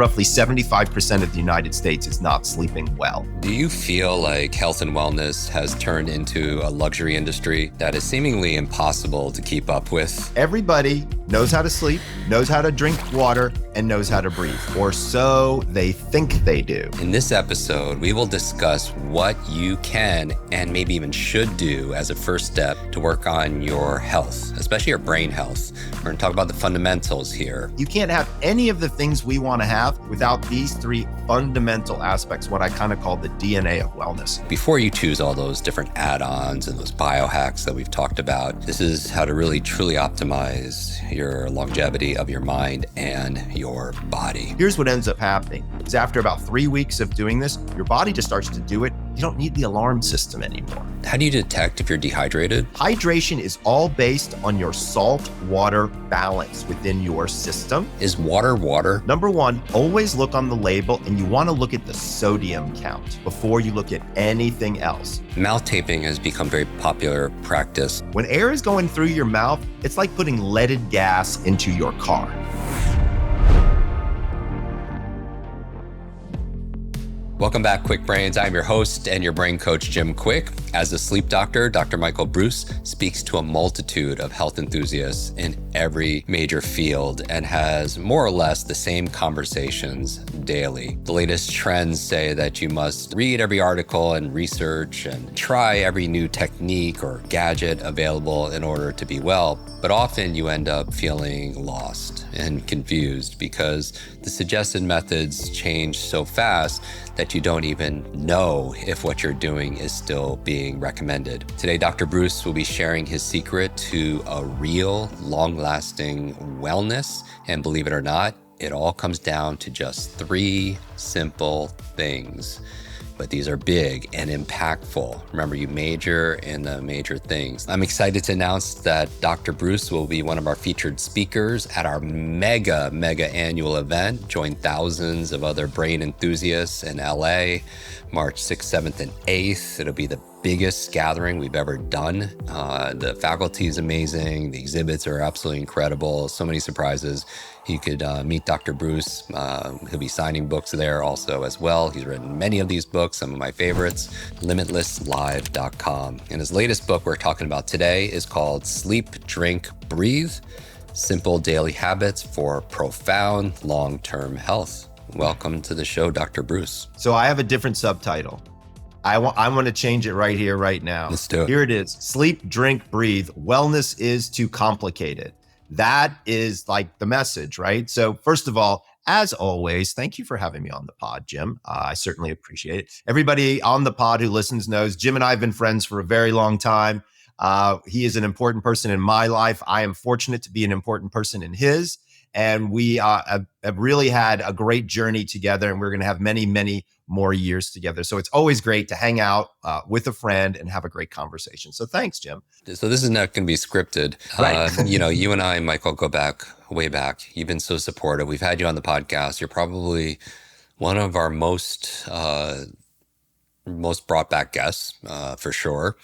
roughly 75% of the United States is not sleeping well. Do you feel like health and wellness has turned into a luxury industry that is seemingly impossible to keep up with? Everybody knows how to sleep, knows how to drink water, and knows how to breathe, or so they think they do. In this episode, we will discuss what you can and maybe even should do as a first step to work on your health, especially your brain health. We're going to talk about the fundamentals here. You can't have any of the things we want to have without these three fundamental aspects, what I kind of call the DNA of wellness. Before you choose all those different add-ons and those biohacks that we've talked about, this is how to really truly optimize your longevity of your mind and your body. Here's what ends up happening is after about 3 weeks of doing this, your body just starts to do it. You don't need the alarm system anymore. How do you detect if you're dehydrated? Hydration is all based on your salt-water balance within your system. Is water water? Number one, always look on the label, and you want to look at the sodium count before you look at anything else. Mouth taping has become very popular practice. When air is going through your mouth, it's like putting leaded gas into your car. Welcome back, Kwik Brains. I'm your host and your brain coach, Jim Kwik. As a sleep doctor, Dr. Michael Breus speaks to a multitude of health enthusiasts in every major field and has more or less the same conversations daily. The latest trends say that you must read every article and research and try every new technique or gadget available in order to be well. But often you end up feeling lost and confused because the suggested methods change so fast that you don't even know if what you're doing is still being recommended. Today, Dr. Breus will be sharing his secret to a real, long-lasting wellness. And believe it or not, it all comes down to just 3 simple things. But these are big and impactful. Remember, you major in the major things. I'm excited to announce that Dr. Breus will be one of our featured speakers at our mega annual event. Join thousands of other brain enthusiasts in LA, March 6th, 7th, and 8th. It'll be the biggest gathering we've ever done. The faculty is amazing. The exhibits are absolutely incredible. So many surprises. You could meet Dr. Breus. He'll be signing books there also as well. He's written many of these books, some of my favorites, limitlesslive.com. And his latest book we're talking about today is called Sleep, Drink, Breathe, Simple Daily Habits for Profound Long-Term Health. Welcome to the show, Dr. Breus. So I have a different subtitle. I want to change it right here, right now. Let's do it. Here it is. Sleep, drink, breathe. Wellness is too complicated. That is like the message, right? So first of all, as always, thank you for having me on the pod, Jim. I certainly appreciate it. Everybody on the pod who listens knows Jim and I have been friends for a very long time. He is an important person in my life. I am fortunate to be an important person in his. And we have really had a great journey together, and we're going to have many more years together. So it's always great to hang out with a friend and have a great conversation. So thanks, Jim. So this is not going to be scripted. Right. You and I, Michael, go back, way back. You've been so supportive. We've had you on the podcast. You're probably one of our most brought back guests, for sure.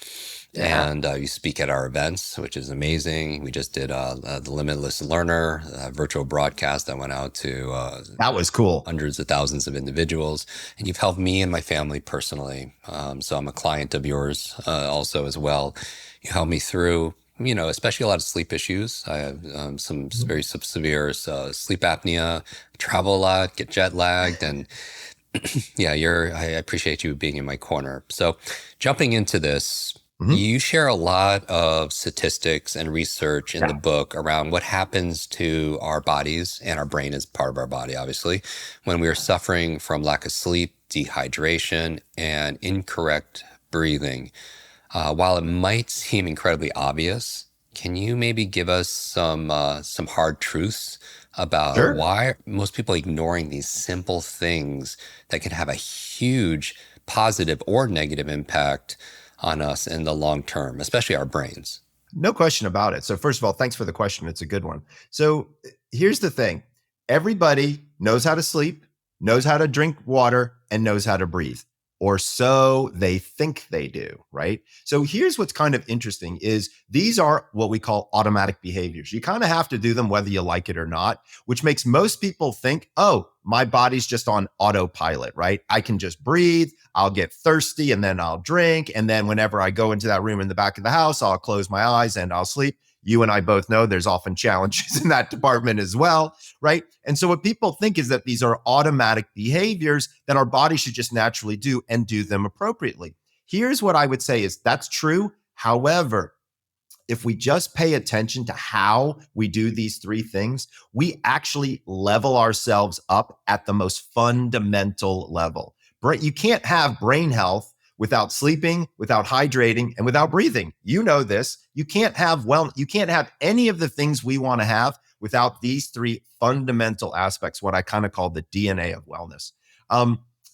Yeah. And you speak at our events, which is amazing. We just did the Limitless Learner virtual broadcast that went out to That was cool. hundreds of thousands of individuals. And you've helped me and my family personally. So I'm a client of yours also as well. You helped me through, especially a lot of sleep issues. I have some very severe sleep apnea, travel a lot, get jet lagged, and yeah, I appreciate you being in my corner. So jumping into this, you share a lot of statistics and research in the book around what happens to our bodies, and our brain is part of our body, obviously, when we are suffering from lack of sleep, dehydration, and incorrect breathing. While it might seem incredibly obvious, can you maybe give us some hard truths about why most people are ignoring these simple things that can have a huge positive or negative impact on us in the long term, especially our brains? No question about it. So first of all, thanks for the question. It's a good one. So here's the thing. Everybody knows how to sleep, knows how to drink water, and knows how to breathe. or so they think they do, right? So here's what's kind of interesting is these are what we call automatic behaviors. You kind of have to do them whether you like it or not, which makes most people think, oh, my body's just on autopilot, right? I can just breathe, I'll get thirsty and then I'll drink. And then whenever I go into that room in the back of the house, I'll close my eyes and I'll sleep. You and I both know there's often challenges in that department as well, right? And so what people think is that these are automatic behaviors that our body should just naturally do and do them appropriately. Here's what I would say is that's true. However, if we just pay attention to how we do these three things, we actually level ourselves up at the most fundamental level. You can't have brain health without sleeping, without hydrating, and without breathing. You know this. You can't have any of the things we want to have without these three fundamental aspects, what I kind of call the DNA of wellness.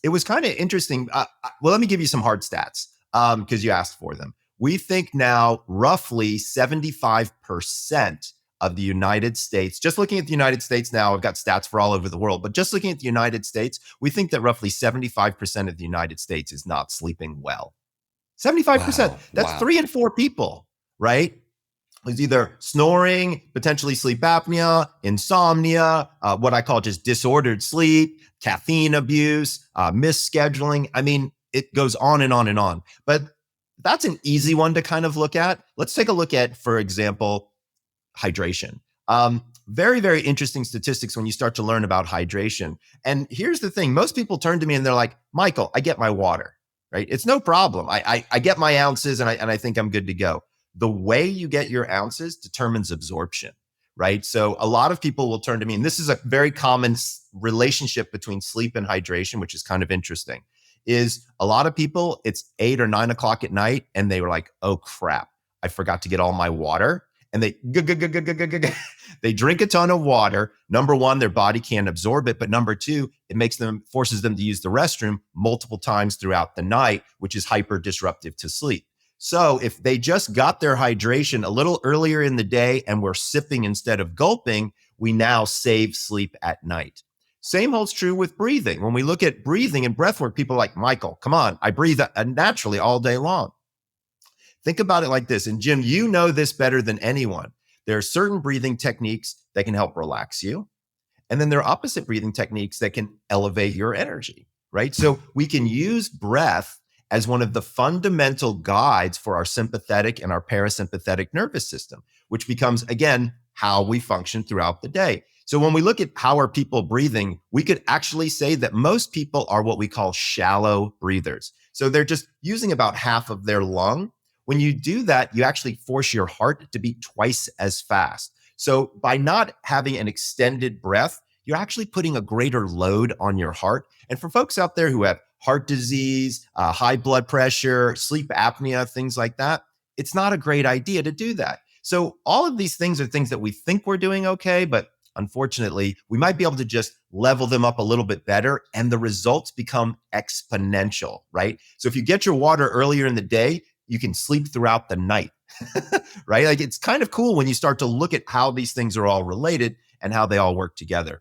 It was kind of interesting. Well, let me give you some hard stats because you asked for them. We think now roughly 75% of the United States, just looking at the United States now, I've got stats for all over the world, but just looking at the United States, we think that roughly 75% of the United States is not sleeping well. 75%. That's 3 in 4 people, right? It's either snoring, potentially sleep apnea, insomnia, what I call just disordered sleep, caffeine abuse, misscheduling. I mean, it goes on and on and on. But that's an easy one to kind of look at. Let's take a look at, for example, hydration. Very, very interesting statistics when you start to learn about hydration. And here's the thing. Most people turn to me and they're like, Michael, I get my water, right? It's no problem. I get my ounces and I think I'm good to go. The way you get your ounces determines absorption, right? So a lot of people will turn to me, and this is a very common relationship between sleep and hydration, which is kind of interesting, is a lot of people, it's 8 or 9 o'clock at night, and they were like, oh crap, I forgot to get all my water. And they drink a ton of water. Number one, their body can't absorb it. But number two, it forces them to use the restroom multiple times throughout the night, which is hyper disruptive to sleep. So if they just got their hydration a little earlier in the day and were sipping instead of gulping, we now save sleep at night. Same holds true with breathing. When we look at breathing and breath work, people are like, Michael, come on, I breathe naturally all day long. Think about it like this. And Jim, you know this better than anyone. There are certain breathing techniques that can help relax you. And then there are opposite breathing techniques that can elevate your energy, right? So we can use breath as one of the fundamental guides for our sympathetic and our parasympathetic nervous system, which becomes, again, how we function throughout the day. So when we look at how are people breathing, we could actually say that most people are what we call shallow breathers. So they're just using about half of their lung. When you do that, you actually force your heart to beat twice as fast. So by not having an extended breath, you're actually putting a greater load on your heart. And for folks out there who have heart disease, high blood pressure, sleep apnea, things like that, it's not a great idea to do that. So all of these things are things that we think we're doing okay, but unfortunately, we might be able to just level them up a little bit better and the results become exponential, right? So if you get your water earlier in the day, you can sleep throughout the night, right? Like it's kind of cool when you start to look at how these things are all related and how they all work together.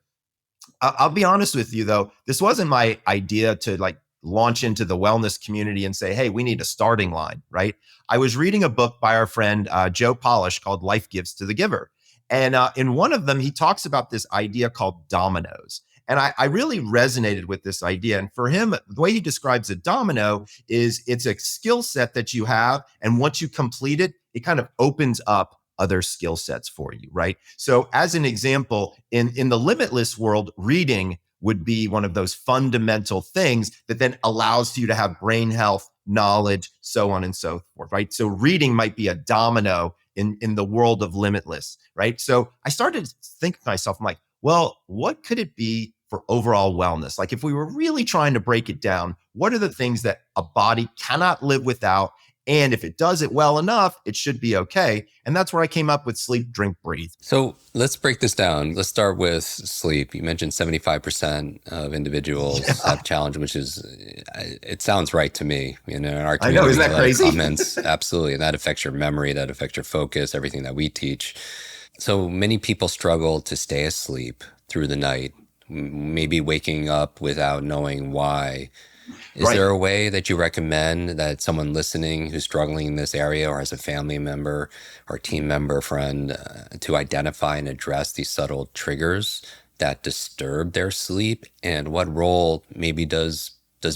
I'll be honest with you though, this wasn't my idea to like launch into the wellness community and say, hey, we need a starting line, right? I was reading a book by our friend Joe Polish called Life Gives to the Giver. And in one of them, he talks about this idea called dominoes. And I really resonated with this idea. And for him, the way he describes a domino is it's a skill set that you have. And once you complete it, it kind of opens up other skill sets for you, right? So as an example, in the limitless world, reading would be one of those fundamental things that then allows you to have brain health, knowledge, so on and so forth, right? So reading might be a domino in the world of limitless, right? So I started to think to myself, I'm like, well, what could it be for overall wellness? Like if we were really trying to break it down, what are the things that a body cannot live without? And if it does it well enough, it should be okay. And that's where I came up with sleep, drink, breathe. So let's break this down. Let's start with sleep. You mentioned 75% of individuals have challenge, which is, it sounds right to me. You know, in our community, I know, isn't that crazy? Comments, absolutely. And that affects your memory, that affects your focus, everything that we teach. So many people struggle to stay asleep through the night, maybe waking up without knowing why. Is Right. there a way that you recommend that someone listening who's struggling in this area or as a family member or team member, friend, to identify and address these subtle triggers that disturb their sleep? And what role maybe does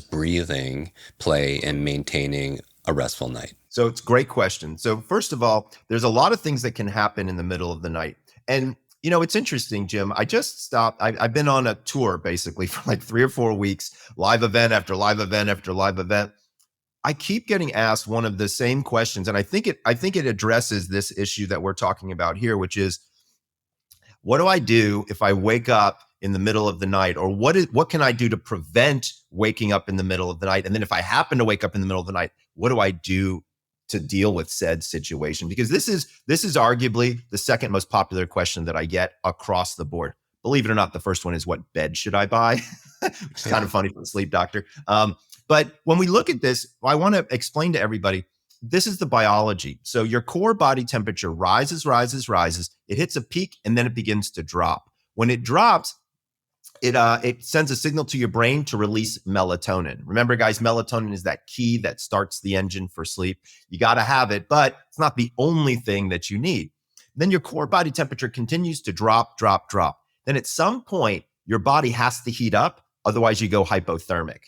breathing play in maintaining a restful night? So it's a great question. So first of all, there's a lot of things that can happen in the middle of the night. And it's interesting, Jim. I just stopped. I've been on a tour basically for like 3 or 4 weeks, live event after live event after live event. I keep getting asked one of the same questions, and I think it addresses this issue that we're talking about here, which is, what do I do if I wake up in the middle of the night, or what can I do to prevent waking up in the middle of the night? And then if I happen to wake up in the middle of the night, what do I do to deal with said situation? Because this is arguably the second most popular question that I get across the board. Believe it or not, the first one is, what bed should I buy? Which is kind of funny for the sleep doctor. But when we look at this, I want to explain to everybody, this is the biology. So your core body temperature rises, rises, rises. It hits a peak and then it begins to drop. When it drops, it sends a signal to your brain to release melatonin. Remember, guys, melatonin is that key that starts the engine for sleep. You got to have it, but it's not the only thing that you need. Then your core body temperature continues to drop, drop, drop. Then at some point, your body has to heat up. Otherwise, you go hypothermic.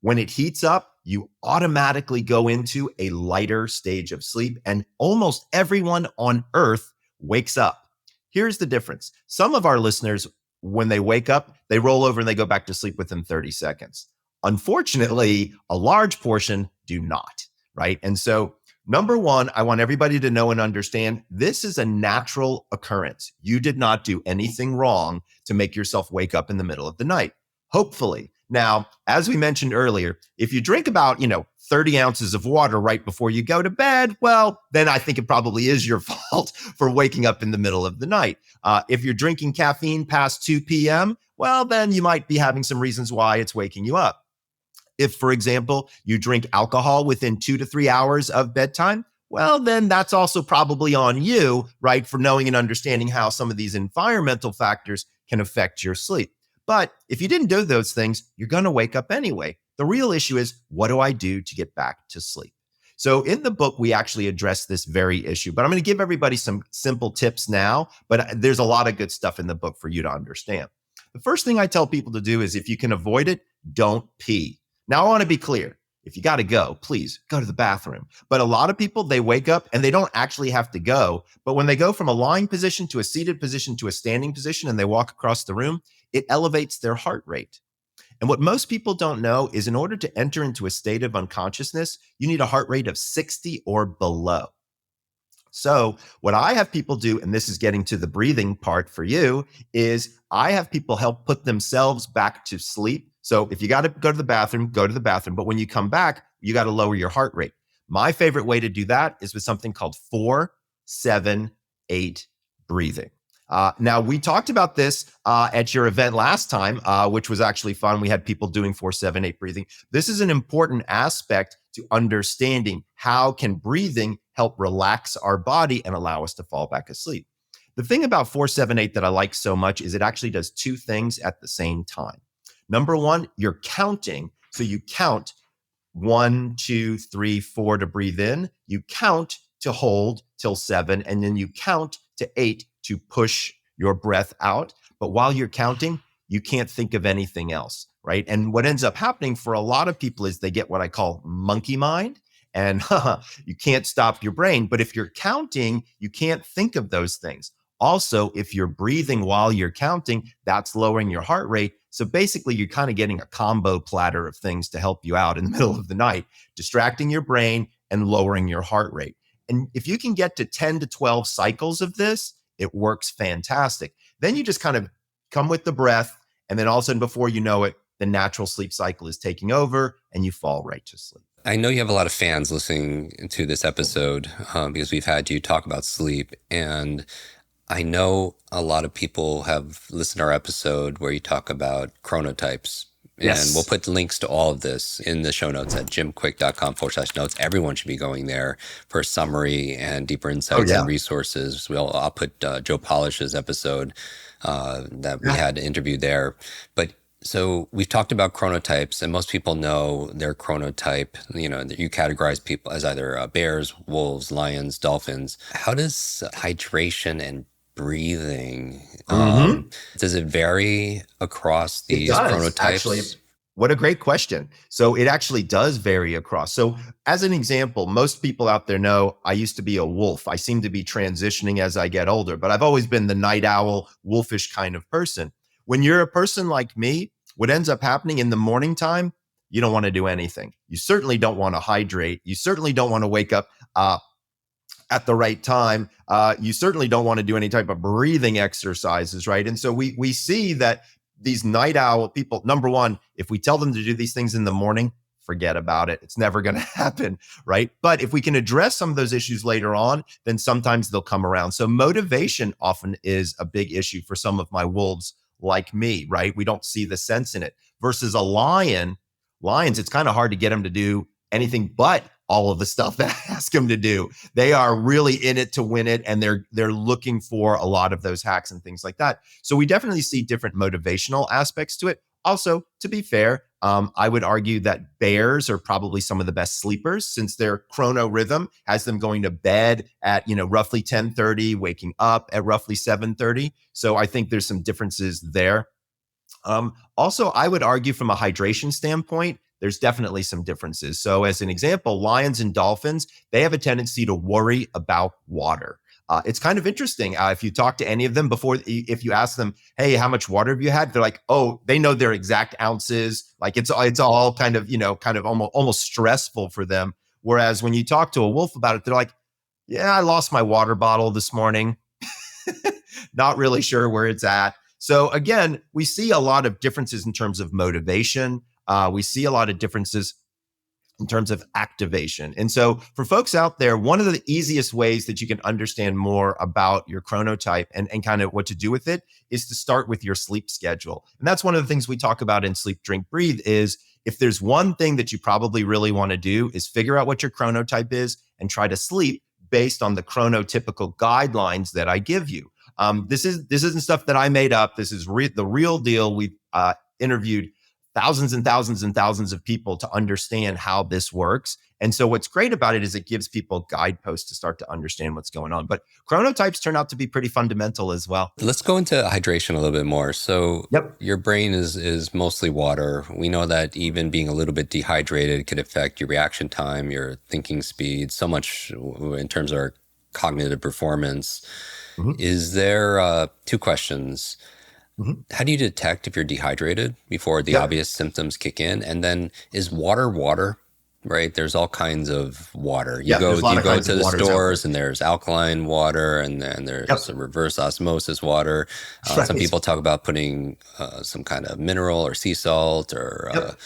When it heats up, you automatically go into a lighter stage of sleep, and almost everyone on earth wakes up. Here's the difference. Some of our listeners, when they wake up, they roll over and they go back to sleep within 30 seconds. Unfortunately, a large portion do not, right? And so, number one, I want everybody to know and understand this is a natural occurrence. You did not do anything wrong to make yourself wake up in the middle of the night, hopefully. Now, as we mentioned earlier, if you drink about, 30 ounces of water right before you go to bed, well, then I think it probably is your fault for waking up in the middle of the night. If you're drinking caffeine past 2 p.m., well, then you might be having some reasons why it's waking you up. If, for example, you drink alcohol within 2 to 3 hours of bedtime, well, then that's also probably on you, right, for knowing and understanding how some of these environmental factors can affect your sleep. But if you didn't do those things, you're going to wake up anyway. The real issue is, what do I do to get back to sleep? So in the book, we actually address this very issue, but I'm going to give everybody some simple tips now, but there's a lot of good stuff in the book for you to understand. The first thing I tell people to do is, if you can avoid it, don't pee. Now, I want to be clear. If you got to go, please go to the bathroom. But a lot of people, they wake up and they don't actually have to go. But when they go from a lying position to a seated position to a standing position and they walk across the room, it elevates their heart rate. And what most people don't know is, in order to enter into a state of unconsciousness, you need a heart rate of 60 or below. So what I have people do, and this is getting to the breathing part for you, is I have people help put themselves back to sleep. So if you got to go to the bathroom, go to the bathroom. But when you come back, you got to lower your heart rate. My favorite way to do that is with something called 4-7-8 breathing. Now, we talked about this at your event last time, which was actually fun. We had people doing 4-7-8 breathing. This is an important aspect to understanding how can breathing help relax our body and allow us to fall back asleep. The thing about 4-7-8 that I like so much is it actually does two things at the same time. Number one, you're counting. So you count 1, 2, 3, 4 to breathe in. You count to hold till 7, and then you count to 8 to push your breath out. But while you're counting, you can't think of anything else, right? And what ends up happening for a lot of people is they get what I call monkey mind, and you can't stop your brain. But if you're counting, you can't think of those things. Also, if you're breathing while you're counting, that's lowering your heart rate. So basically, you're kind of getting a combo platter of things to help you out in the middle of the night, distracting your brain and lowering your heart rate. And if you can get to 10 to 12 cycles of this, it works fantastic. Then you just kind of come with the breath, and then all of a sudden, before you know it, the natural sleep cycle is taking over and you fall right to sleep. I know you have a lot of fans listening to this episode because we've had you talk about sleep. And I know a lot of people have listened to our episode where you talk about chronotypes. Yes. And we'll put links to all of this in the show notes at jimkwik.com/notes. Everyone should be going there for a summary and deeper insights and resources. I'll put Joe Polish's episode that we had interviewed there. But So we've talked about chronotypes, and most people know their chronotype. You categorize people as either bears, wolves, lions, dolphins. How does hydration and breathing, Hmm. does it vary across It these does actually. chronotypes? What a great question. So it actually does vary across. So as an example, most people out there know I used to be a wolf. I seem to be transitioning as I get older, but I've always been the night owl, wolfish kind of person. When you're a person like me, what ends up happening in the morning time, you don't want to do anything. You certainly don't want to hydrate. You certainly don't want to wake up at the right time. You certainly don't want to do any type of breathing exercises, right? And so we see that these night owl people, number one, if we tell them to do these things in the morning, forget about it. It's never going to happen, right? But if we can address some of those issues later on, then sometimes they'll come around. So motivation often is a big issue for some of my wolves like me, right? We don't see the sense in it. Versus a lions, it's kind of hard to get them to do anything but all of the stuff that I ask them to do. They are really in it to win it, and they're looking for a lot of those hacks and things like that. So we definitely see different motivational aspects to it. Also, to be fair, I would argue that bears are probably some of the best sleepers since their chrono rhythm has them going to bed at roughly 10:30, waking up at roughly 7:30. So I think there's some differences there. Also, I would argue from a hydration standpoint, there's definitely some differences. So, as an example, lions and dolphins, they have a tendency to worry about water. It's kind of interesting. If you talk to any of them before, if you ask them, "Hey, how much water have you had?" They're like, "Oh, they know their exact ounces." Like it's all kind of kind of almost stressful for them. Whereas when you talk to a wolf about it, they're like, "Yeah, I lost my water bottle this morning. Not really sure where it's at." So again, we see a lot of differences in terms of motivation. We see a lot of differences in terms of activation. And so for folks out there, one of the easiest ways that you can understand more about your chronotype and kind of what to do with it is to start with your sleep schedule. And that's one of the things we talk about in Sleep, Drink, Breathe is if there's one thing that you probably really want to do is figure out what your chronotype is and try to sleep based on the chronotypical guidelines that I give you. This isn't stuff that I made up. This is the real deal. We've interviewed thousands and thousands and thousands of people to understand how this works. And so what's great about it is it gives people guideposts to start to understand what's going on. But chronotypes turn out to be pretty fundamental as well. Let's go into hydration a little bit more. So Yep. your brain is mostly water. We know that even being a little bit dehydrated could affect your reaction time, your thinking speed, so much in terms of our cognitive performance. Mm-hmm. Is there two questions? Mm-hmm. How do you detect if you're dehydrated before the Yep. obvious symptoms kick in? And then is water, right? There's all kinds of water. You go to the stores and there's alkaline water and then there's a reverse osmosis water. Right. Some people talk about putting some kind of mineral or sea salt or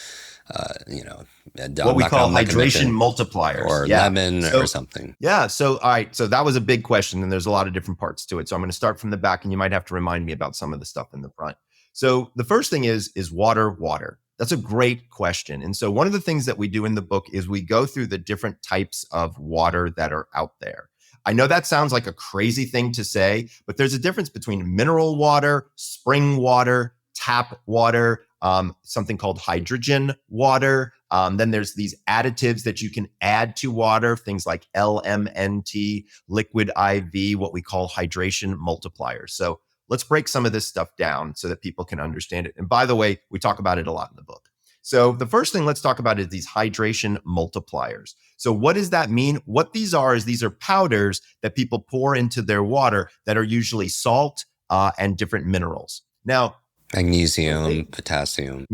what we call hydration multipliers or lemon or something. Yeah. So, all right. So that was a big question and there's a lot of different parts to it. So I'm going to start from the back and you might have to remind me about some of the stuff in the front. So the first thing is water? That's a great question. And so one of the things that we do in the book is we go through the different types of water that are out there. I know that sounds like a crazy thing to say, but there's a difference between mineral water, spring water, tap water, something called hydrogen water. Then there's these additives that you can add to water, things like LMNT, liquid IV, what we call hydration multipliers. So let's break some of this stuff down so that people can understand it. And by the way, we talk about it a lot in the book. So the first thing let's talk about is these hydration multipliers. So what does that mean? What these are is these are powders that people pour into their water that are usually salt and different minerals. Now, magnesium, potassium,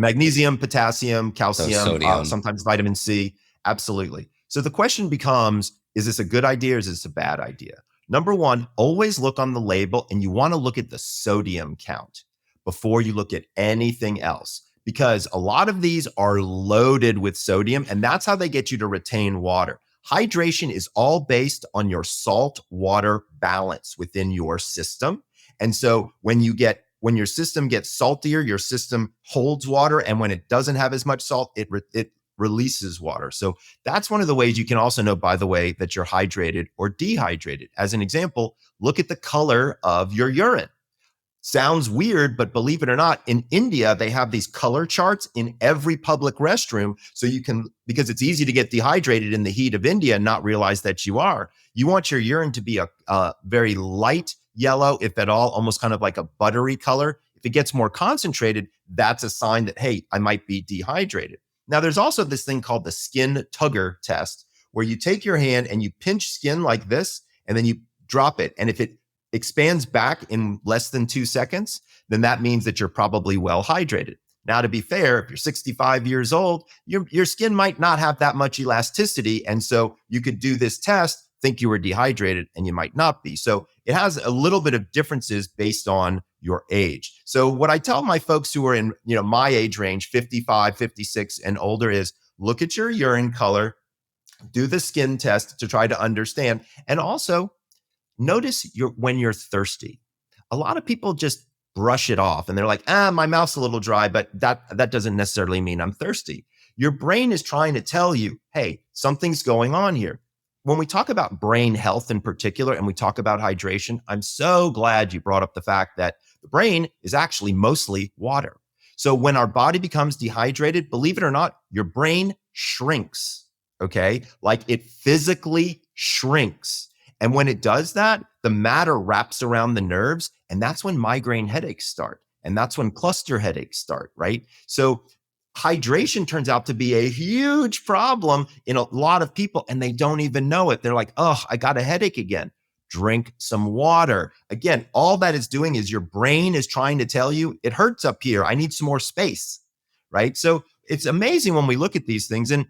calcium, sodium. Sometimes vitamin C. Absolutely. So the question becomes, is this a good idea or is this a bad idea? Number one, always look on the label and you want to look at the sodium count before you look at anything else, because a lot of these are loaded with sodium and that's how they get you to retain water. Hydration is all based on your salt water balance within your system. And so when your system gets saltier, your system holds water. And when it doesn't have as much salt, it releases water. So that's one of the ways you can also know, by the way, that you're hydrated or dehydrated. As an example, look at the color of your urine. Sounds weird, but believe it or not, in India, they have these color charts in every public restroom. So you can, because it's easy to get dehydrated in the heat of India and not realize that you are. You want your urine to be a very light yellow, if at all, almost kind of like a buttery color. If it gets more concentrated, that's a sign that, hey, I might be dehydrated. Now, there's also this thing called the skin tugger test, where you take your hand and you pinch skin like this, and then you drop it. And if it expands back in less than 2 seconds, then that means that you're probably well hydrated. Now, to be fair, if you're 65 years old, your skin might not have that much elasticity. And so you could do this test, think you were dehydrated, and you might not be. So it has a little bit of differences based on your age. So what I tell my folks who are in, my age range, 55, 56 and older, is look at your urine color, do the skin test to try to understand. And also notice when you're thirsty. A lot of people just brush it off and they're like, my mouth's a little dry, but that doesn't necessarily mean I'm thirsty. Your brain is trying to tell you, hey, something's going on here. When we talk about brain health in particular, and we talk about hydration, I'm so glad you brought up the fact that the brain is actually mostly water. So when our body becomes dehydrated, believe it or not, your brain shrinks, okay? Like it physically shrinks. And when it does that, the matter wraps around the nerves, and that's when migraine headaches start. And that's when cluster headaches start, right? So hydration turns out to be a huge problem in a lot of people, and they don't even know it. They're like, oh, I got a headache again. Drink some water. Again, all that is doing is your brain is trying to tell you, it hurts up here. I need some more space, right? So it's amazing when we look at these things. And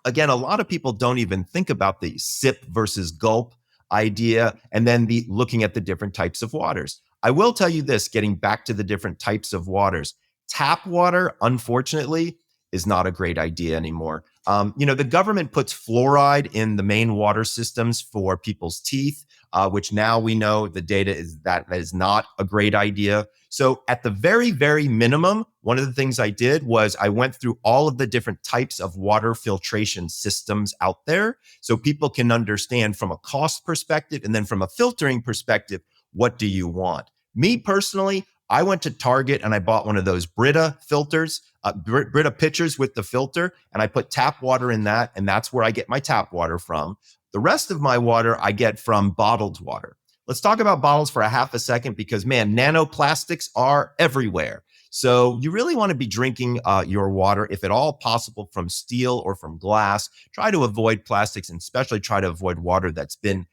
again, a lot of people don't even think about the sip versus gulp idea, and then looking at the different types of waters. I will tell you this, getting back to the different types of waters, tap water, unfortunately, is not a great idea anymore. The government puts fluoride in the main water systems for people's teeth, which now we know the data is that is not a great idea. So at the very, very minimum, one of the things I did was I went through all of the different types of water filtration systems out there so people can understand from a cost perspective and then from a filtering perspective, what do you want? Me personally, I went to Target and I bought one of those Brita filters, Brita pitchers with the filter, and I put tap water in that, and that's where I get my tap water from. The rest of my water I get from bottled water. Let's talk about bottles for a half a second because, man, nanoplastics are everywhere. So you really want to be drinking your water, if at all possible, from steel or from glass. Try to avoid plastics, and especially try to avoid water that's been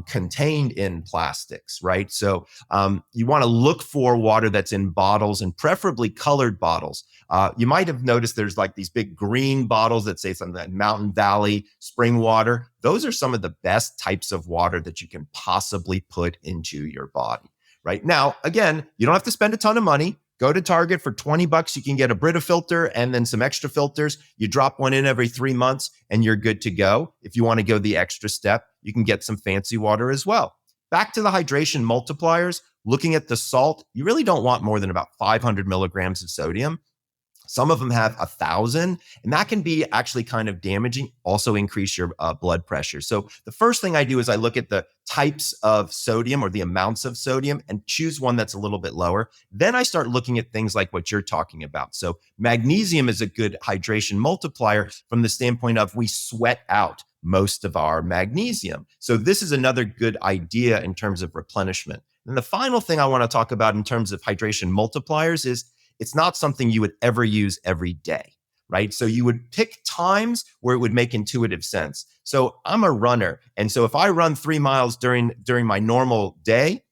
contained in plastics, right? So you want to look for water that's in bottles, and preferably colored bottles. You might have noticed there's like these big green bottles that say something like Mountain Valley spring water. Those are some of the best types of water that you can possibly put into your body, right? Now, again, you don't have to spend a ton of money. Go to Target for $20. You can get a Brita filter and then some extra filters. You drop one in every 3 months and you're good to go. If you want to go the extra step, you can get some fancy water as well. Back to the hydration multipliers, looking at the salt, you really don't want more than about 500 milligrams of sodium. Some of them have 1,000, and that can be actually kind of damaging, also increase your blood pressure. So the first thing I do is I look at the types of sodium or the amounts of sodium and choose one that's a little bit lower. Then I start looking at things like what you're talking about. So magnesium is a good hydration multiplier from the standpoint of we sweat out most of our magnesium. So this is another good idea in terms of replenishment. And the final thing I want to talk about in terms of hydration multipliers is it's not something you would ever use every day, right? So you would pick times where it would make intuitive sense. So I'm a runner. And so if I run 3 miles during my normal day,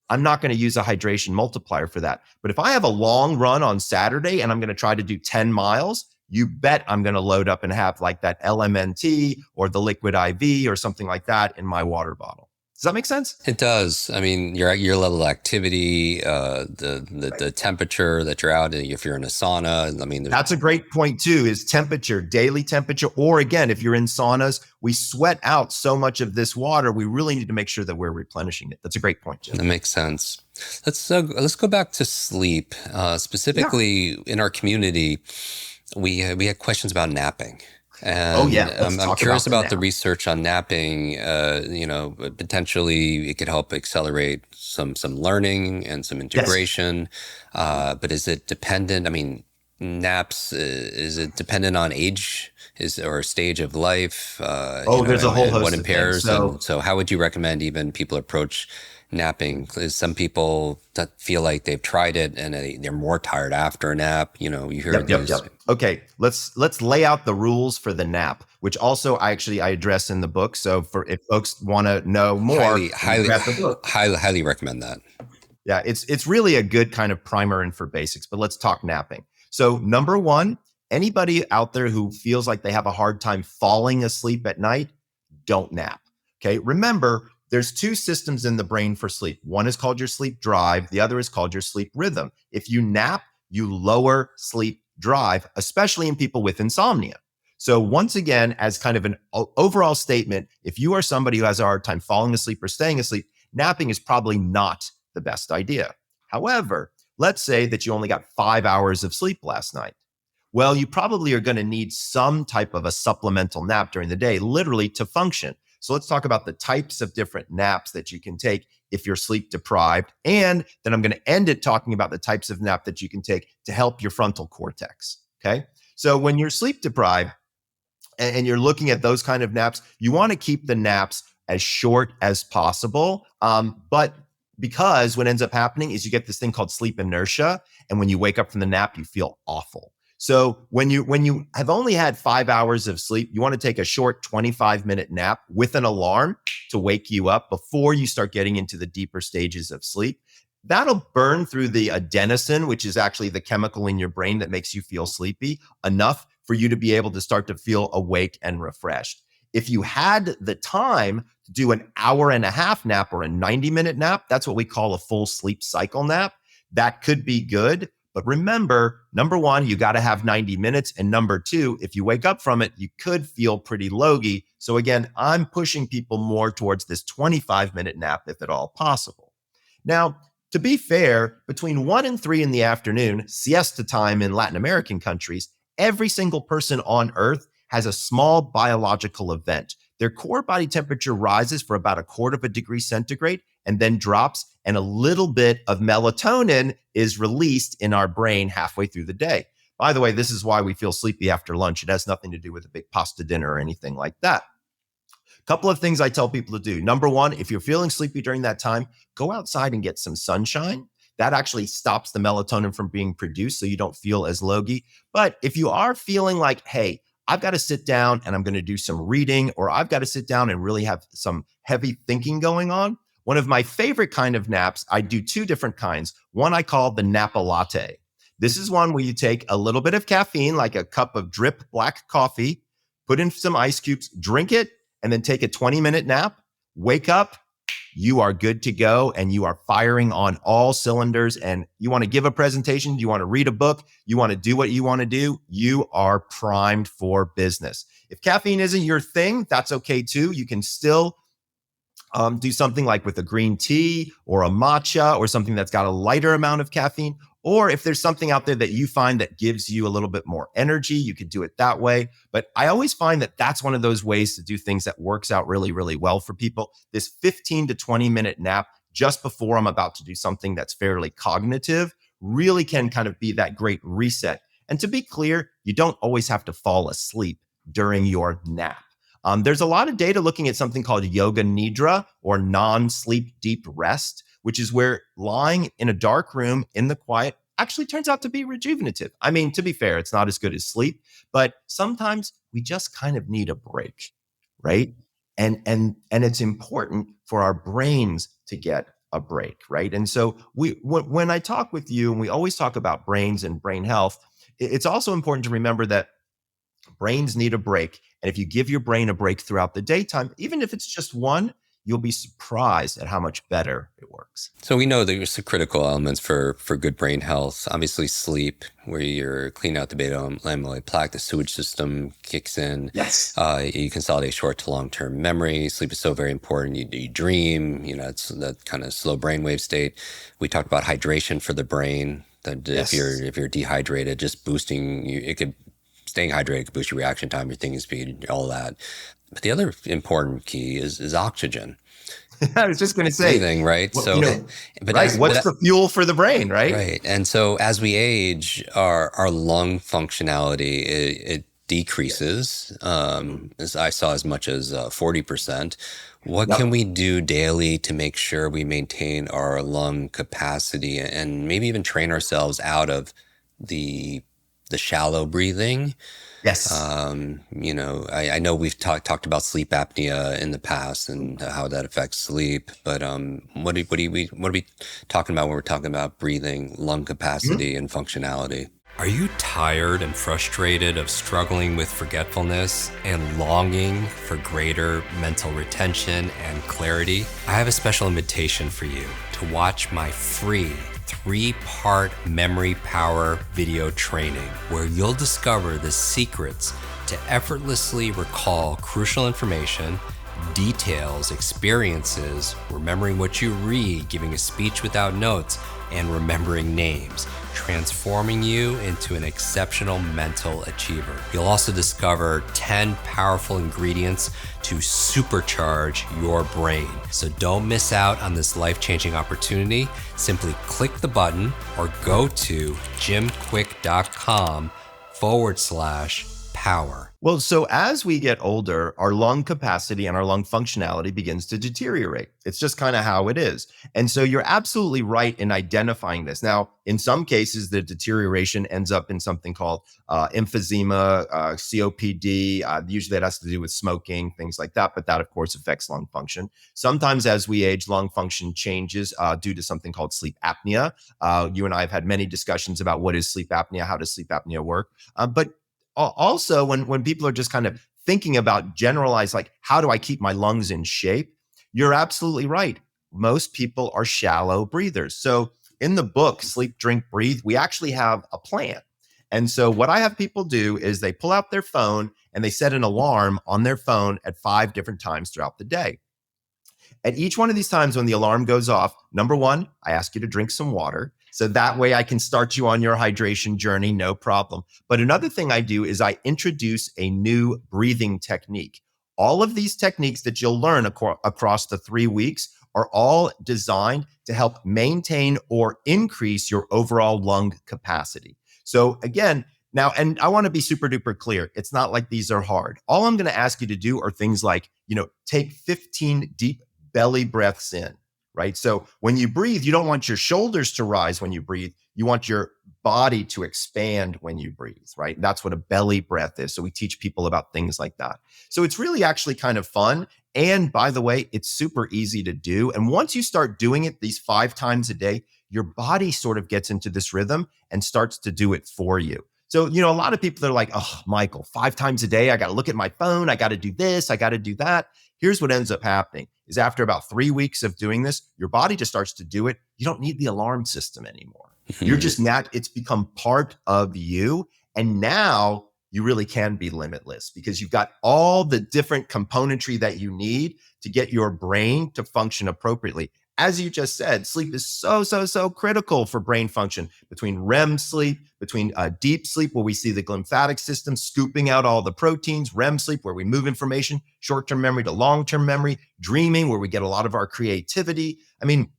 I'm not going to use a hydration multiplier for that. But if I have a long run on Saturday and I'm going to try to do 10 miles, you bet I'm going to load up and have like that LMNT or the liquid IV or something like that in my water bottle. Does that make sense? It does. I mean, your level of activity, the temperature that you're out, if you're in a sauna. I mean, that's a great point too, is temperature, daily temperature. Or again, if you're in saunas, we sweat out so much of this water. We really need to make sure that we're replenishing it. That's a great point, Jim. That makes sense. Let's go back to sleep. Specifically in our community, we had questions about napping. Oh And yeah, let's I'm talk curious about the about the nap. research on napping. Potentially it could help accelerate some learning and some Yes. integration. But is it dependent? I mean, naps, is it dependent on age is or stage of life? Oh, there's a whole And what host of things. impairs? So And so, how would you recommend even people approach napping? Is some people that feel like they've tried it and they're more tired after a nap. You hear these. yep. Okay, let's lay out the rules for the nap, which also I address in the book. So for if folks want to know more, Highly, they can highly, grab the book. highly recommend that. Yeah, it's really a good kind of primer and for basics, but let's talk napping. So number one, anybody out there who feels like they have a hard time falling asleep at night, don't nap. Okay. Remember, there's two systems in the brain for sleep. One is called your sleep drive, the other is called your sleep rhythm. If you nap, you lower sleep drive, especially in people with insomnia. So, once again, as kind of an overall statement, if you are somebody who has a hard time falling asleep or staying asleep, napping is probably not the best idea. However, let's say that you only got 5 hours of sleep last night. Well, you probably are going to need some type of a supplemental nap during the day, literally to function. So let's talk about the types of different naps that you can take if you're sleep deprived. And then I'm going to end it talking about the types of nap that you can take to help your frontal cortex. Okay. So when you're sleep deprived and you're looking at those kind of naps, you want to keep the naps as short as possible. But because what ends up happening is you get this thing called sleep inertia. And when you wake up from the nap, you feel awful. So when you have only had 5 hours of sleep, you want to take a short 25-minute nap with an alarm to wake you up before you start getting into the deeper stages of sleep. That'll burn through the adenosine, which is actually the chemical in your brain that makes you feel sleepy, enough for you to be able to start to feel awake and refreshed. If you had the time to do an hour and a half nap or a 90-minute nap, that's what we call a full sleep cycle nap. That could be good. But remember, number one, you got to have 90 minutes. And number two, if you wake up from it, you could feel pretty logy. So again, I'm pushing people more towards this 25-minute nap if at all possible. Now, to be fair, between 1 and 3 in the afternoon, siesta time in Latin American countries, every single person on Earth has a small biological event. Their core body temperature rises for about 1/4 degree centigrade and then drops, and a little bit of melatonin is released in our brain halfway through the day. By the way, this is why we feel sleepy after lunch. It has nothing to do with a big pasta dinner or anything like that. Couple of things I tell people to do. Number one, if you're feeling sleepy during that time, go outside and get some sunshine. That actually stops the melatonin from being produced so you don't feel as logy. But if you are feeling like, hey, I've got to sit down and I'm going to do some reading, or I've got to sit down and really have some heavy thinking going on, one of my favorite kind of naps, I do two different kinds. One I call the Napa Latte. This is one where you take a little bit of caffeine, like a cup of drip black coffee, put in some ice cubes, drink it, and then take a 20-minute nap, wake up, you are good to go, and you are firing on all cylinders. And you want to give a presentation, you want to read a book, you want to do what you want to do, you are primed for business. If caffeine isn't your thing, that's okay too. You can still do something like with a green tea or a matcha or something that's got a lighter amount of caffeine. Or if there's something out there that you find that gives you a little bit more energy, you could do it that way. But I always find that that's one of those ways to do things that works out really, really well for people. This 15 to 20-minute nap just before I'm about to do something that's fairly cognitive really can kind of be that great reset. And to be clear, you don't always have to fall asleep during your nap. There's a lot of data looking at something called yoga nidra, or non-sleep deep rest, which is where lying in a dark room in the quiet actually turns out to be rejuvenative. I mean, to be fair, it's not as good as sleep, but sometimes we just kind of need a break, right? And it's important for our brains to get a break, right? And so when I talk with you, and we always talk about brains and brain health, it's also important to remember that brains need a break. And if you give your brain a break throughout the daytime, even if it's just one, you'll be surprised at how much better it works. So we know there's some critical elements for good brain health. Obviously, sleep, where you're cleaning out the beta amyloid plaque, the sewage system kicks in. Yes. You consolidate short to long-term memory. Sleep is so very important. You dream. It's that kind of slow brainwave state. We talked about hydration for the brain. That Yes. if you're dehydrated, just boosting, it could staying hydrated can boost your reaction time, your thinking speed, all that. But the other important key is oxygen. I was just going to say, Breathing, right? well, So, but right. What's the fuel for the brain, right? right. And so as we age, our lung functionality, it decreases, as I saw as much as 40%. What can Yep. we do daily to make sure we maintain our lung capacity and maybe even train ourselves out of the shallow breathing? Yes. I know we've talked about sleep apnea in the past and how that affects sleep, but what are we talking about when we're talking about breathing, lung Mhm. capacity, and functionality? Are you tired and frustrated of struggling with forgetfulness and longing for greater mental retention and clarity? I have a special invitation for you to watch my free 3-part memory power video training where you'll discover the secrets to effortlessly recall crucial information, details, experiences, remembering what you read, giving a speech without notes, and remembering names, transforming you into an exceptional mental achiever. You'll also discover 10 powerful ingredients to supercharge your brain. So don't miss out on this life-changing opportunity. Simply click the button or go to jimkwik.com/power. Well, so as we get older, our lung capacity and our lung functionality begins to deteriorate. It's just kind of how it is. And so you're absolutely right in identifying this. Now, in some cases, the deterioration ends up in something called emphysema, COPD. Usually that has to do with smoking, things like that. But that, of course, affects lung function. Sometimes as we age, lung function changes due to something called sleep apnea. You and I have had many discussions about what is sleep apnea, how does sleep apnea work. But also when people are just kind of thinking about generalized, like, how do I keep my lungs in shape? You're absolutely right. Most people are shallow breathers. So in the book, Sleep, Drink, Breathe, we actually have a plan. And so what I have people do is they pull out their phone and they set an alarm on their phone at 5 different times throughout the day. At each one of these times when the alarm goes off, number one, I ask you to drink some water. So that way I can start you on your hydration journey, no problem. But another thing I do is I introduce a new breathing technique. All of these techniques that you'll learn across the 3 weeks are all designed to help maintain or increase your overall lung capacity. So again, now, and I want to be super duper clear. It's not like these are hard. All I'm going to ask you to do are things like, take 15 deep belly breaths in, right? So when you breathe, you don't want your shoulders to rise when you breathe. You want your body to expand when you breathe, right? That's what a belly breath is. So we teach people about things like that. So it's really actually kind of fun. And by the way, it's super easy to do. And once you start doing it these 5 times a day, your body sort of gets into this rhythm and starts to do it for you. So, a lot of people are like, oh, Michael, 5 times a day, I got to look at my phone. I got to do this. I got to do that. Here's what ends up happening is after about 3 weeks of doing this, your body just starts to do it. You don't need the alarm system anymore. You're just not, it's become part of you. And now you really can be limitless because you've got all the different componentry that you need to get your brain to function appropriately. As you just said, sleep is so critical for brain function between REM sleep, between deep sleep, where we see the glymphatic system scooping out all the proteins, REM sleep, where we move information, short-term memory to long-term memory, dreaming, where we get a lot of our creativity. I mean,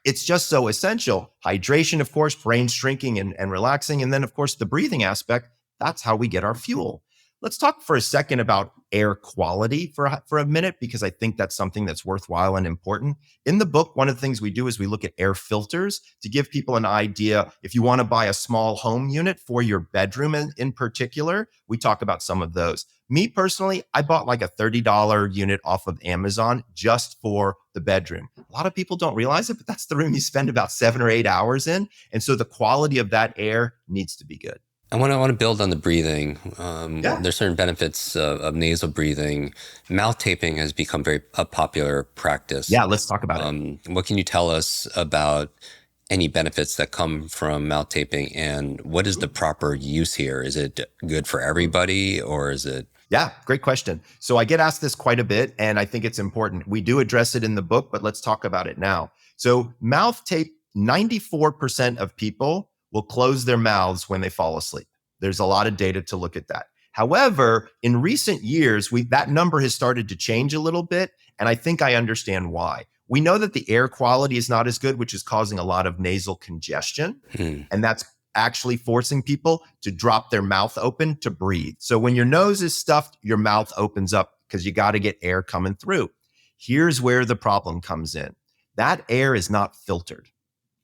it's just so essential. Hydration, of course, brain shrinking and relaxing. And then, of course, the breathing aspect, that's how we get our fuel. Let's talk for a second about air quality for a minute, because I think that's something that's worthwhile and important. In the book, one of the things we do is we look at air filters to give people an idea. If you want to buy a small home unit for your bedroom in particular, we talk about some of those. Me personally, I bought like a $30 unit off of Amazon just for the bedroom. A lot of people don't realize it, but that's the room you spend about 7 or 8 hours in. And so the quality of that air needs to be good. I want to build on the breathing. Yeah. There's certain benefits of nasal breathing. Mouth taping has become a popular practice. Yeah, let's talk about it. What can you tell us about any benefits that come from mouth taping, and what is the proper use here? Is it good for everybody, or is it? Yeah, great question. So I get asked this quite a bit, and I think it's important. We do address it in the book, but let's talk about it now. So mouth tape, 94% of people will close their mouths when they fall asleep. There's a lot of data to look at that. However, in recent years, that number has started to change a little bit, and I think I understand why. We know that the air quality is not as good, which is causing a lot of nasal congestion, and that's actually forcing people to drop their mouth open to breathe. So when your nose is stuffed, your mouth opens up because you got to get air coming through. Here's where the problem comes in. That air is not filtered,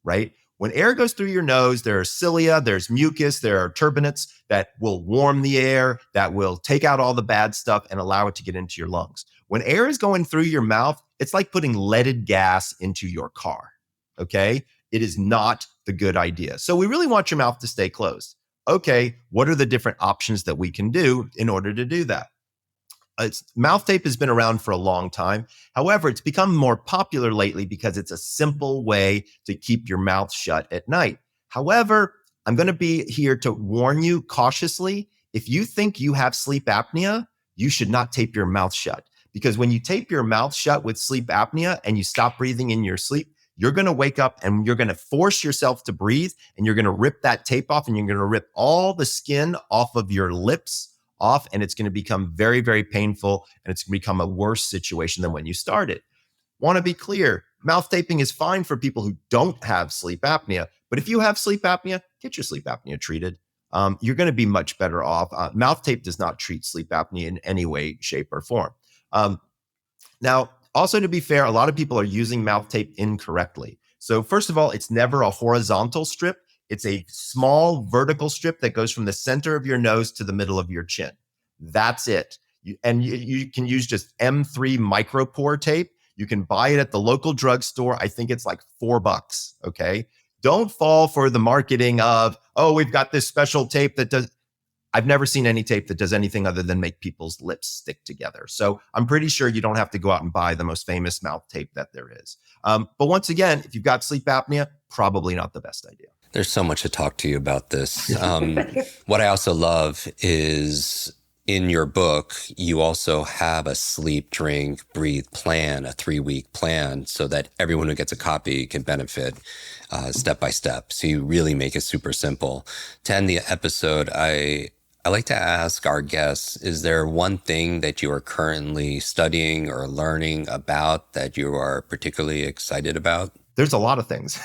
right? When air goes through your nose, there are cilia, there's mucus, there are turbinates that will warm the air, that will take out all the bad stuff and allow it to get into your lungs. When air is going through your mouth, it's like putting leaded gas into your car, okay? It is not the good idea. So we really want your mouth to stay closed. Okay, what are the different options that we can do in order to do that? Mouth tape has been around for a long time. However, it's become more popular lately because it's a simple way to keep your mouth shut at night. However, I'm going to be here to warn you cautiously. If you think you have sleep apnea, you should not tape your mouth shut. Because when you tape your mouth shut with sleep apnea and you stop breathing in your sleep, you're going to wake up and you're going to force yourself to breathe, and you're going to rip that tape off, and you're going to rip all the skin off of your lips off, and it's going to become very, very painful, and it's going to become a worse situation than when you started. Want to be clear, mouth taping is fine for people who don't have sleep apnea, but if you have sleep apnea, get your sleep apnea treated. You're going to be much better off. Mouth tape does not treat sleep apnea in any way, shape, or form. Now, also to be fair, a lot of people are using mouth tape incorrectly. So first of all, it's never a horizontal strip. It's a small vertical strip that goes from the center of your nose to the middle of your chin. That's it. You can use just M3 micropore tape. You can buy it at the local drugstore. I think it's like $4. Okay. Don't fall for the marketing of, oh, we've got this special tape that does. I've never seen any tape that does anything other than make people's lips stick together. So I'm pretty sure you don't have to go out and buy the most famous mouth tape that there is. But once again, if you've got sleep apnea, probably not the best idea. There's so much to talk to you about this. What I also love is in your book, you also have a sleep, drink, breathe plan, a 3-week plan, so that everyone who gets a copy can benefit step by step. So you really make it super simple. To end the episode, I like to ask our guests, is there one thing that you are currently studying or learning about that you are particularly excited about? There's a lot of things.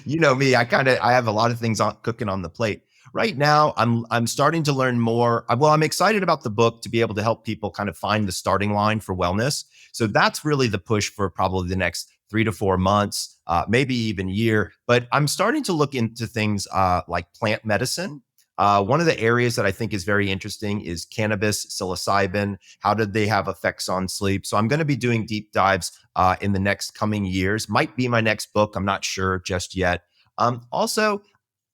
You know me, I have a lot of things cooking on the plate. Right now, I'm starting to learn more. Well, I'm excited about the book to be able to help people kind of find the starting line for wellness. So that's really the push for probably the next 3 to 4 months, maybe even a year. But I'm starting to look into things like plant medicine. One of the areas that I think is very interesting is cannabis, psilocybin. How did they have effects on sleep? So I'm going to be doing deep dives in the next coming years. Might be my next book. I'm not sure just yet. Also,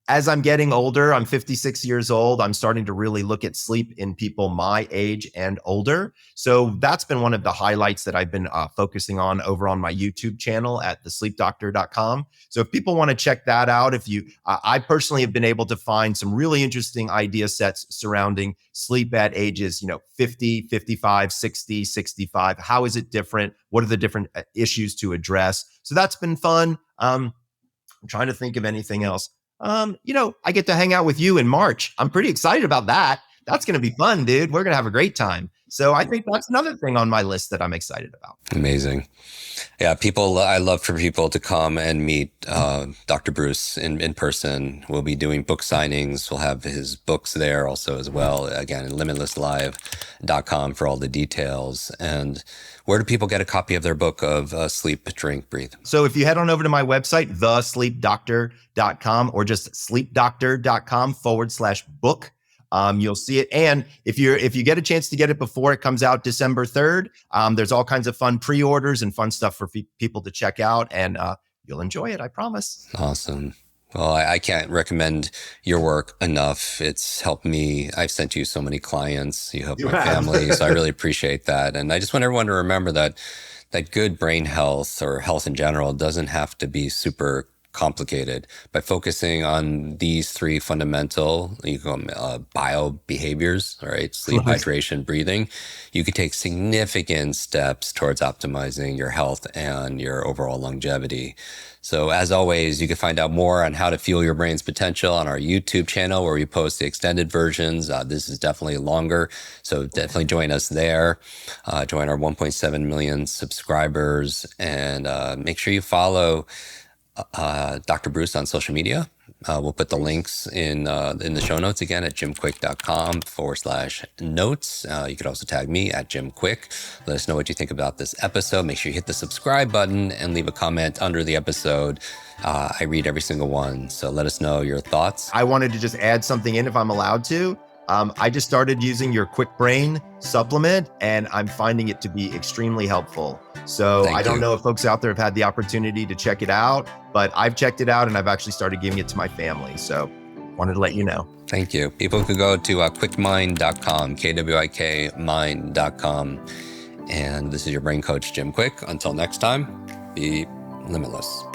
as I'm getting older, I'm 56 years old. I'm starting to really look at sleep in people my age and older. So that's been one of the highlights that I've been focusing on over on my YouTube channel at thesleepdoctor.com. So if people want to check that out, I personally have been able to find some really interesting idea sets surrounding sleep at ages, 50, 55, 60, 65. How is it different? What are the different issues to address? So that's been fun. I'm trying to think of anything else. I get to hang out with you in March. I'm pretty excited about that. That's going to be fun, dude. We're going to have a great time. So I think that's another thing on my list that I'm excited about. Amazing. Yeah, I love for people to come and meet Dr. Breus in person. We'll be doing book signings. We'll have his books there also as well. Again, limitlesslive.com for all the details. And where do people get a copy of their book of Sleep, Drink, Breathe? So if you head on over to my website, thesleepdoctor.com, or just sleepdoctor.com/book, you'll see it. And if you get a chance to get it before it comes out December 3rd, there's all kinds of fun pre-orders and fun stuff for people to check out, and you'll enjoy it, I promise. Awesome. Well, I can't recommend your work enough. It's helped me. I've sent you so many clients. You help my family. So I really appreciate that. And I just want everyone to remember that good brain health or health in general doesn't have to be super complicated. By focusing on these three fundamental, you call them, bio behaviors, right? Sleep, hydration, breathing. You can take significant steps towards optimizing your health and your overall longevity. So as always, you can find out more on how to fuel your brain's potential on our YouTube channel, where we post the extended versions. This is definitely longer, so definitely join us there. Join our 1.7 million subscribers, and make sure you follow Dr. Breus on social media. We'll put the links in the show notes again at jimkwik.com/notes. You could also tag me at jimkwik. Let us know what you think about this episode. Make sure you hit the subscribe button and leave a comment under the episode. I read every single one, so let us know your thoughts. I wanted to just add something in if I'm allowed to. I just started using your Kwik Brain supplement, and I'm finding it to be extremely helpful. So I don't know if folks out there have had the opportunity to check it out, but I've checked it out and I've actually started giving it to my family. So wanted to let you know. Thank you. People can go to kwikmind.com, kwikmind.com. And this is your brain coach, Jim Kwik. Until next time, be limitless.